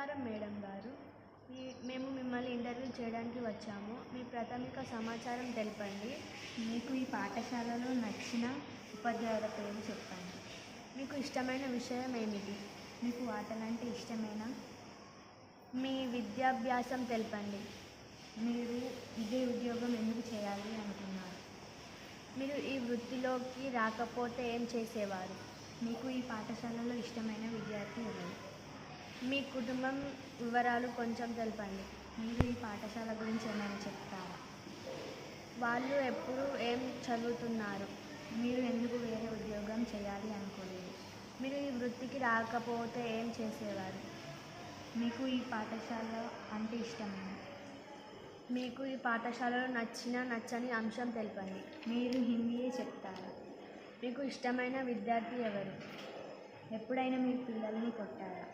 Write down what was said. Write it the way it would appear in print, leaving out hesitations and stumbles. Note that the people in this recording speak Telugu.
నమస్కారం మేడం గారు. మేము మిమ్మల్ని ఇంటర్వ్యూ చేయడానికి వచ్చాము. మీ ప్రాథమిక సమాచారం తెలపండి. మీకు ఈ పాఠశాలలో నచ్చిన ఉపాధ్యాయుల పేరు చెప్పండి. మీకు ఇష్టమైన విషయం ఏమిటి? మీకు ఆటలంటే ఇష్టమేనా? మీ విద్యాభ్యాసం తెలపండి. మీరు ఇదే ఉద్యోగం ఎందుకు చేయాలి అనుకున్నారు? మీరు ఈ వృత్తిలోకి రాకపోతే ఏం చేసేవారు? మీకు ఈ పాఠశాలలో ఇష్టమైన విద్యార్థి ఎవరు? మీ కుటుంబం వివరాలు కొంచెం తెలపండి. మీరు ఈ పాఠశాల గురించి ఏమైనా చెప్తారా? వాళ్ళు ఎప్పుడు ఏం చదువుతున్నారు? మీరు ఎందుకు వేరే ఉద్యోగం చేయాలి అనుకోలేదు? మీరు ఈ వృత్తికి రాకపోతే ఏం చేసేవారు? మీకు ఈ పాఠశాల అంటే ఇష్టమేనా? మీకు ఈ పాఠశాలలో నచ్చని అంశం తెలపండి. మీరు హిందీయే చెప్తారా? మీకు ఇష్టమైన విద్యార్థి ఎవరు? ఎప్పుడైనా మీ పిల్లల్ని కొట్టారా?